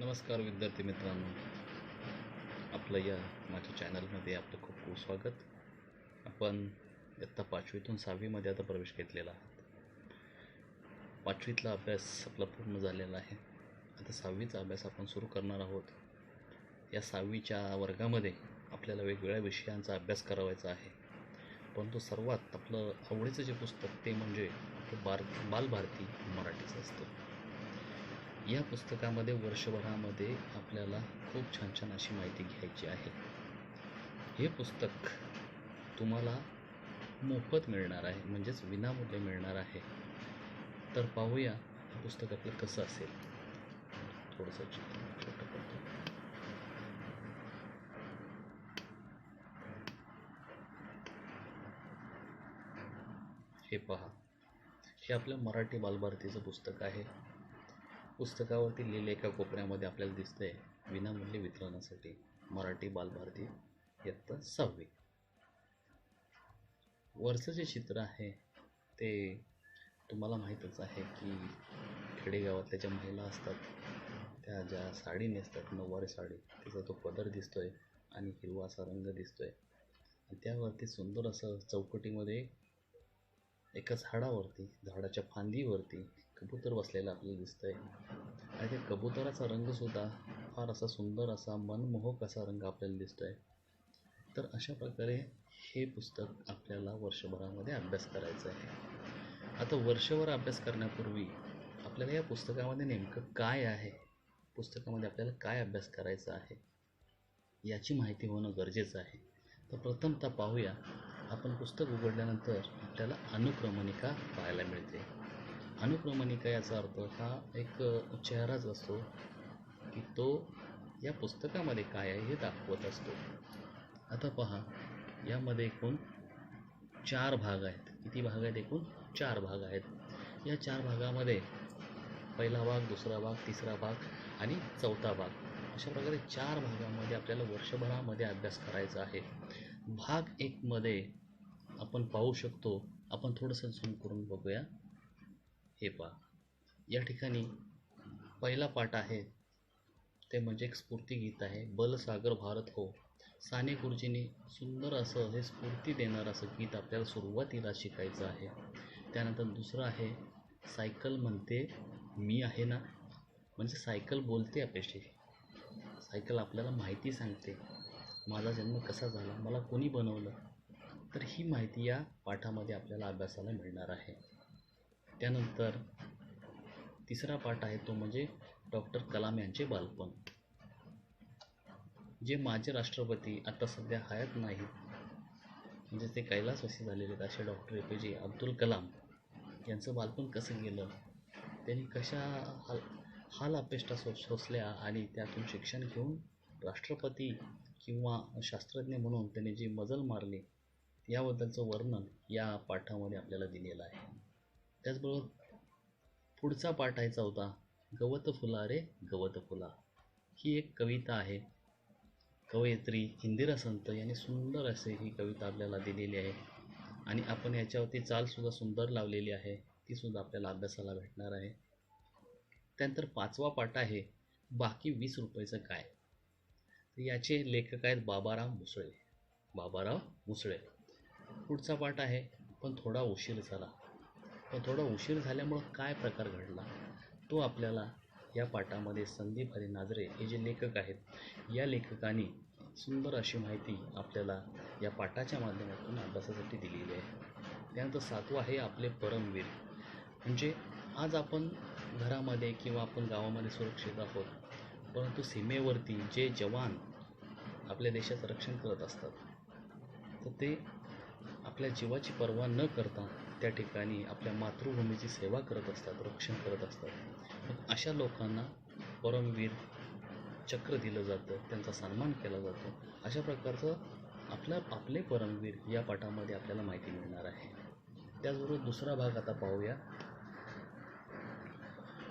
नमस्कार विद्यार्थी मित्रांनो, आपलं या माझ्या चॅनलमध्ये आपलं खूप खूप स्वागत. आपण इयत्ता 5वीतून 6वीमध्ये आता प्रवेश घेतलेला आहे. 5वीतला अभ्यास आपला पूर्ण झालेला आहे. आता 6वीचा अभ्यास आपण सुरू करणार आहोत. या 6वीच्या वर्गामध्ये आपल्याला वेगवेगळ्या विषयांचा अभ्यास करावायचा आहे, परंतु सर्वात आपलं आवडीचं जे पुस्तक ते म्हणजे आपलं बालभारती मराठीचं असतं. या पुस्तकामध्ये वर्षभरामध्ये आपल्याला खूप छान छान अशी माहिती घ्यायची आहे. हे पुस्तक तुम्हाला मोफत मिळणार आहे, म्हणजेच विनामूल्य मिळणार आहे. तर पाहूया हे पुस्तक आपलं कसं असेल. थोडंसं चित्र छोटं करतो. हे पहा, हे आपल्या मराठी बालभारतीचं पुस्तक आहे. पुस्तकावरती लिहिले एका कोपऱ्यामध्ये आपल्याला दिसतंय विनामूल्य वितरणासाठी मराठी बालभारती इयत्ता 6वी. वरचं जे चित्र आहे ते तुम्हाला माहीतच आहे की खेडेगावातल्या ज्या महिला असतात त्या ज्या साडी नेसतात, नऊवारी साडी, त्याचा तो पदर दिसतोय आणि हिरवा असा रंग दिसतोय. आणि त्यावरती सुंदर असं चौकटीमध्ये एका झाडाच्या फांदीवरती कबूतर बसलेलं आपल्याला दिसतंय. आणि त्या कबुतराचा रंगसुद्धा फार असा सुंदर असा मनमोहक असा रंग आपल्याला दिसतोय. तर अशा प्रकारे हे पुस्तक आपल्याला वर्षभरामध्ये अभ्यास करायचं आहे. आता वर्षभर अभ्यास करण्यापूर्वी आपल्याला या पुस्तकामध्ये नेमकं काय आहे, पुस्तकामध्ये आपल्याला काय अभ्यास करायचा आहे याची माहिती होणं गरजेचं आहे. तर प्रथमतः पाहूया, आपण पुस्तक उघडल्यानंतर आपल्याला अनुक्रमणिका पाहायला मिळते. अनुक्रमणिका याचा अर्थ हा एक चेहराच असतो की तो या पुस्तकामध्ये काय आहे हे दाखवत असतो. आता पहा, यामध्ये एकूण 4 भाग आहेत. किती भाग आहेत? एकूण 4 भाग आहेत. या 4 भागामध्ये पहिला भाग, दुसरा भाग, तिसरा भाग आणि चौथा भाग, अशा प्रकारे 4 भागामध्ये आपल्याला वर्षभरामध्ये अभ्यास करायचा आहे. भाग 1 मध्ये आपण पाहू शकतो, आपण थोडंसं झूम करून बघूया. हे पहा, या ठिकाणी पहिला पाठ आहे ते म्हणजे एक स्फूर्तिगीत आहे, बलसागर भारत हो. साने गुरुजींनी सुंदर असं हे स्फूर्ती देणारं असं गीत आपल्याला सुरुवातीला शिकायचं आहे. त्यानंतर दुसरं आहे सायकल म्हणते मी आहे ना, म्हणजे सायकल बोलते आपल्याशी. सायकल आपल्याला माहिती सांगते, माझा जन्म कसा झाला, मला कोणी बनवलं. तर ही माहिती या पाठामध्ये आपल्याला अभ्यासाला मिळणार आहे. त्यानंतर तिसरा पाठ आहे तो म्हणजे डॉक्टर कलाम यांचे बालपण. जे माजी राष्ट्रपती आता सध्या हयात नाहीत, म्हणजे ते कैलासवासी झालेले आहेत, असे डॉक्टर APJ अब्दुल कलाम यांचं बालपण कसं गेलं, त्यांनी कशा हाल अपेष्टा सोसल्या आणि त्यातून शिक्षण घेऊन राष्ट्रपती किंवा शास्त्रज्ञ म्हणून त्यांनी जी मजल मारली, याबद्दलचं वर्णन या पाठामध्ये आपल्याला दिलेलं आहे. त्याचबरोबर पुढचा पाठ आहे चौथा, गवत फुला रे गवत फुला. ही एक कविता आहे. कवयित्री इंदिरा संत यांनी सुंदर असे ही कविता आपल्याला दिलेली आहे आणि आपण याच्यावरती चालसुद्धा सुंदर लावलेली आहे, तीसुद्धा आपल्याला अभ्यासाला भेटणार आहे. त्यानंतर 5वा पाठ आहे बाकी 20 रुपयाचं काय. तर याचे लेखक आहेत बाबाराव मुसळे. पुढचा पाठ आहे पण थोडा उशीर झाला. पण थोडा उशीर झाल्यामुळं काय प्रकार घडला, तो आपल्याला या पाठामध्ये संदीप हरी नाझरे हे जे लेखक आहेत, या लेखकांनी सुंदर अशी माहिती आपल्याला या पाठाच्या माध्यमातून अभ्यासासाठी दिलेली आहे. त्यानंतर 7वं आहे आपले परमवीर. म्हणजे आज आपण घरामध्ये किंवा आपण गावामध्ये सुरक्षित आहोत, परंतु सीमेवरती जे जवान आपल्या देशाचं रक्षण करत असतात, तर ते आपल्या जीवाची पर्वा न करता त्या ठिकाणी आपल्या मातृभूमीची सेवा करत असतात, रक्षण करत असतात. मग अशा लोकांना परमवीर चक्र दिलं जातं, त्यांचा सन्मान केला जातो. अशा प्रकारचं आपले परमवीर या पाठामध्ये आपल्याला माहिती मिळणार आहे. त्याचबरोबर दुसरा भाग आता पाहूया.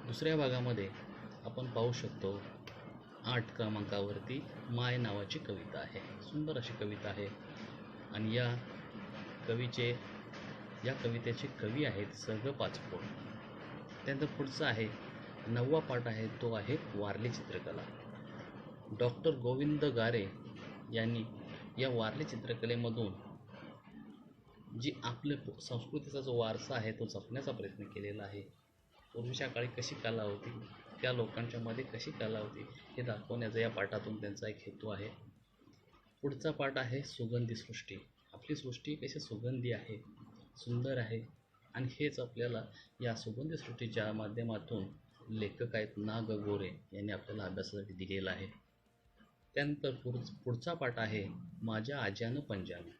दुसऱ्या भागामध्ये आपण पाहू शकतो 8 क्रमांकावरती माय नावाची कविता आहे. सुंदर अशी कविता आहे आणि या कवितेचे कवी आहेत स. ग. पाचपुते. त्यानंतर पुढचं आहे 9वा पाठ आहे तो आहे वारली चित्रकला. डॉक्टर गोविंद गारे यांनी या वारली चित्रकलेमधून जी आपले संस्कृतीचा जो वारसा आहे तो जपण्याचा प्रयत्न केलेला आहे. पूर्वीच्या काळी कशी कला होती, त्या लोकांच्या मध्ये कशी कला होती हे दाखवण्याचा या पाठातून त्यांचा एक हेतू आहे. पुढचा पाठ आहे सुगंधी सृष्टी. आपली सृष्टी कशी सुगंधी आहे, सुंदर आहे, आणि हेच आपल्याला या सुगंधी सृष्टीच्या माध्यमातून लेखक आहेत ना. ग. गोरे यांनी आपल्याला अभ्यासासाठी दिलेला आहे. त्यानंतर पुढचा पाठ आहे माझ्या आज्यानं पंजानं.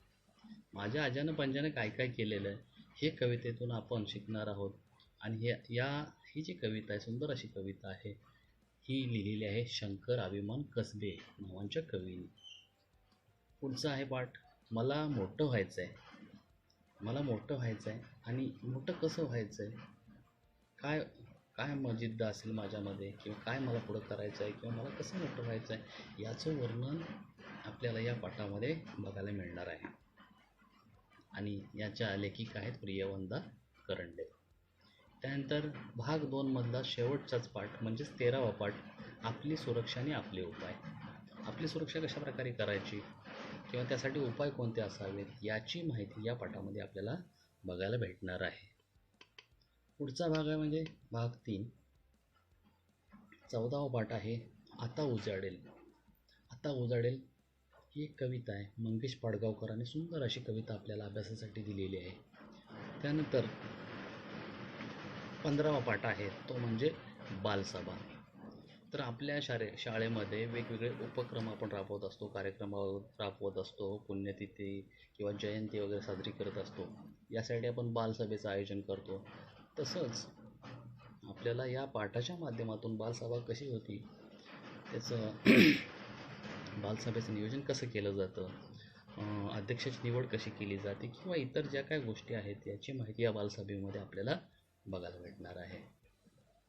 माझ्या आज्यानं पंजानं काय काय केलेलं आहे हे कवितेतून आपण शिकणार आहोत. आणि ही जी कविता आहे, सुंदर अशी कविता आहे, ही लिहिलेली आहे शंकर अभिमान कसबे नावांच्या कवीने. पुढचा आहे पाठ मला मोठं व्हायचं आहे. मला मोठं व्हायचं आहे, आणि मोठं कसं व्हायचं आहे, काय काय जिद्द असेल माझ्यामध्ये, किंवा काय मला पुढं करायचं आहे, किंवा मला कसं मोठं व्हायचं आहे याचं वर्णन आपल्याला या पाठामध्ये बघायला मिळणार आहे. आणि याच्या लेखिका आहेत प्रियवंदा करंडे. त्यानंतर भाग 2 मधला शेवटचाच पाठ म्हणजेच 13वा पाठ आपली सुरक्षा आणि आपले उपाय. आपली सुरक्षा कशा प्रकारे करायची किंवा त्यासाठी उपाय कोणते असावेत याची माहिती या पाठामध्ये आपल्याला बघायला भेटणार आहे. पुढचा भाग आहे म्हणजे भाग 3, 14वा पाठ आहे आता उजाडेल. आता उजाडेल ही एक कविता आहे. मंगेश पाडगावकरांनी सुंदर अशी कविता आपल्याला अभ्यासासाठी दिलेली आहे. त्यानंतर 15वा पाठ आहे तो म्हणजे बालसभा. तर आपल्या शाळेमध्ये वेगवेगळे उपक्रम आपण राबवत असतो, कार्यक्रम राबवत असतो, पुण्यतिथी किंवा जयंती वगैरे साजरी करत असतो. यासाठी आपण बालसभेचं आयोजन करतो. तसंच आपल्याला या पाठाच्या माध्यमातून बालसभा कशी होती, त्याचं बालसभेचं नियोजन कसं केलं जातं, अध्यक्षाची निवड कशी केली जाते, किंवा इतर ज्या काही गोष्टी आहेत याची माहिती या बालसभेमध्ये आपल्याला बघायला भेटणार आहे.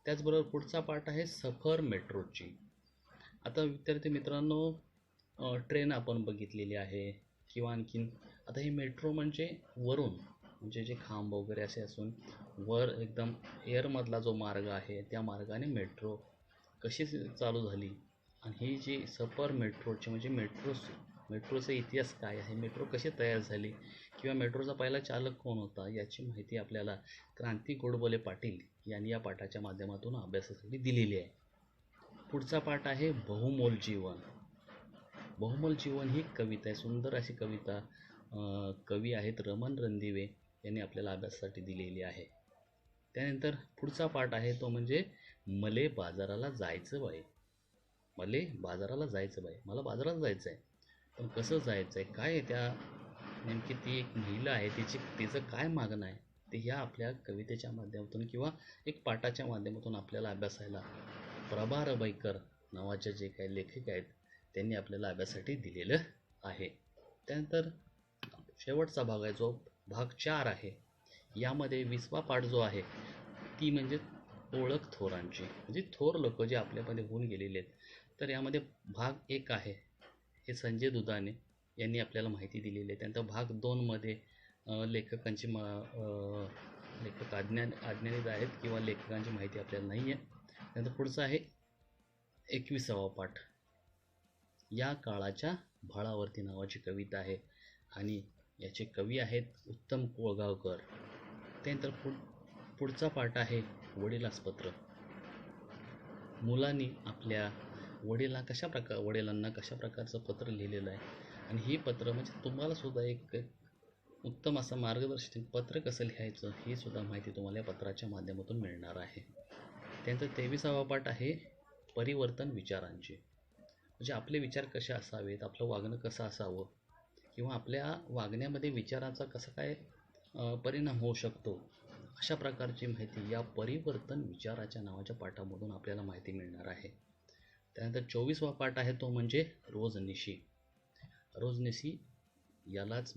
त्याचबरोबर पुढचा पाठ आहे सफर मेट्रोची. आता विद्यार्थी मित्रांनो, ट्रेन आपण बघितलेली आहे, किंवा आणखीन आता ही मेट्रो म्हणजे वरून, म्हणजे जे खांब वगैरे असे असून वर एकदम एअरमधला जो मार्ग आहे त्या मार्गाने मेट्रो कशी चालू झाली, आणि ही जी सफर मेट्रोची म्हणजे मेट्रोचा इतिहास काय आहे, मेट्रो कशी तयार झाली, किंवा मेट्रोचा पहिला चालक कोण होता याची माहिती आपल्याला क्रांती गोडबोले पाटील यांनी या पाठाच्या माध्यमातून अभ्यासासाठी दिलेली आहे. पुढचा पाठ आहे बहुमोल जीवन. बहुमोल जीवन ही कविता आहे, सुंदर अशी कविता. कवी आहेत रमण रणदिवे यांनी आपल्याला अभ्यासासाठी दिलेली आहे. त्यानंतर पुढचा पाठ आहे तो म्हणजे मले बाजाराला जायचं बाई. मले बाजाराला जायचं बाई. मला बाजारात जायचं आहे, पण कसं जायचं आहे, काय आहे त्या, नेमकी ती एक महिला आहे, तिचं काय मागणं आहे ते ह्या आपल्या कवितेच्या माध्यमातून किंवा एक पाठाच्या माध्यमातून आपल्याला अभ्यासायला प्रभा रबाईकर नावाचे जे काही लेखक आहेत त्यांनी आपल्याला अभ्यासासाठी दिलेलं आहे. त्यानंतर शेवटचा भाग आहे जो भाग 4 आहे. यामध्ये 20वा पाठ जो आहे ती म्हणजे ओळख थोरांची, म्हणजे थोर लोक जे आपल्यामध्ये होऊन गेलेले आहेत. तर यामध्ये भाग 1 आहे हे संजय दुधाने यांनी आपल्याला माहिती दिलेली आहे. त्यानंतर भाग 2 मध्ये लेखकांची लेखक अज्ञानित आहेत किंवा लेखकांची माहिती आपल्याला नाही आहे. त्यानंतर पुढचं आहे 21वा पाठ या काळाच्या भाळावरती नावाची कविता आहे, आणि याचे कवी आहेत उत्तम कोळगावकर. त्यानंतर पुढचा पाठ आहे वडिलास पत्र. मुलांनी आपल्या वडिलांना कशा प्रकारचं पत्र लिहिलेलं आहे, आणि ही पत्र म्हणजे तुम्हाला सुद्धा एक उत्तम असं मार्गदर्शन, पत्र कसं लिहायचं ही सुद्धा माहिती तुम्हाला या पत्राच्या माध्यमातून मिळणार आहे. त्यानंतर 23वा पाठ आहे परिवर्तन विचारांचे, म्हणजे आपले विचार कसे असावेत, आपलं वागणं कसं असावं, किंवा आपल्या वागण्यामध्ये विचाराचा कसा काय परिणाम होऊ शकतो, अशा प्रकारची माहिती या परिवर्तन विचाराच्या नावाच्या पाठामधून आपल्याला माहिती मिळणार आहे. त्यानंतर 24वा पाठ आहे तो म्हणजे रोजनिशी. रोजनिशी यालाच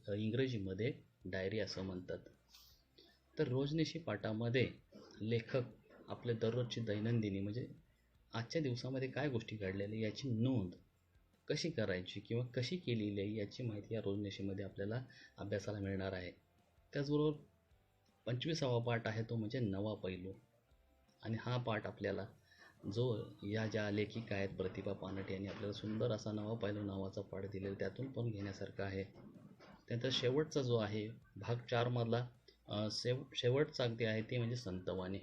इंग्रजीमध्ये डायरी असं म्हणतात. तर रोजनिशी पाठामध्ये लेखक आपल्या दररोजची दैनंदिनी म्हणजे आजच्या दिवसामध्ये काय गोष्टी घडलेल्या याची नोंद कशी करायची किंवा कशी केलेली आहे याची माहिती या रोजनिशीमध्ये आपल्याला अभ्यासाला मिळणार आहे. त्याचबरोबर 25वा पाठ आहे तो म्हणजे नवा पैलू. आणि हा पाठ आपल्याला जो या ज्या लेखिका आहेत प्रतिभा पानट यांनी आपल्याला सुंदर असा नवा पैलू नावाचा पाठ दिलेला त्यातून पण घेण्यासारखा आहे. त्यानंतर शेवटचा जो आहे भाग 4 मधला शेवटचा अगदी आहे ते म्हणजे संतवाणी.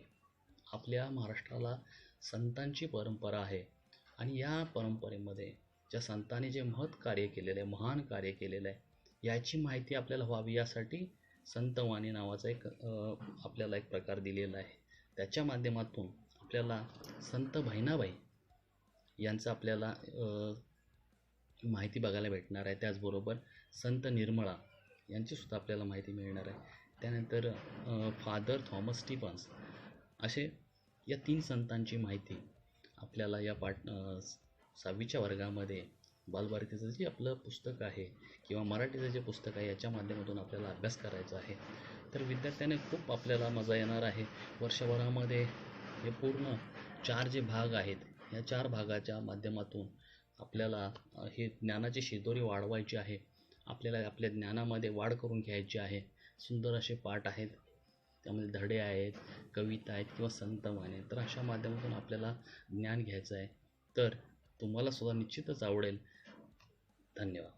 आपल्या महाराष्ट्राला संतांची परंपरा आहे आणि या परंपरेमध्ये ज्या संतांनी जे महत् कार्य केलेलं आहे, महान कार्य केलेलं आहे, याची माहिती आपल्याला व्हावी यासाठी संतवाणी नावाचा आपल्याला एक प्रकार दिलेला आहे. त्याच्या माध्यमातून आपल्याला संत बहिणाबाई यांचं आपल्याला माहिती बघायला भेटणार आहे. त्याचबरोबर संत निर्मळा यांचीसुद्धा आपल्याला माहिती मिळणार आहे. त्यानंतर फादर थॉमस स्टीफन्स असे या 3 संतांची माहिती आपल्याला या 6वीच्या वर्गामध्ये बालभारतीचं जे आपलं पुस्तक आहे किंवा मराठीचं जे पुस्तक आहे याच्या माध्यमातून आपल्याला अभ्यास करायचा आहे. तर विद्यार्थ्याने खूप आपल्याला मजा येणार आहे. वर्षभरामध्ये हे पूर्ण 4 जे भाग आहेत या 4 भागाच्या माध्यमातून आपल्याला हे ज्ञानाची शिदोरी वाढवायची आहे. आपल्याला आपल्या ज्ञानामध्ये वाढ करून घ्यायची आहे. सुंदर असे पाठ आहेत, त्यामध्ये धडे आहेत, कविता आहेत किंवा संतवाणी आहेत. तर अशा माध्यमातून आपल्याला ज्ञान घ्यायचं आहे. तर तुम्हाला सुद्धा निश्चितच आवडेल. धन्यवाद.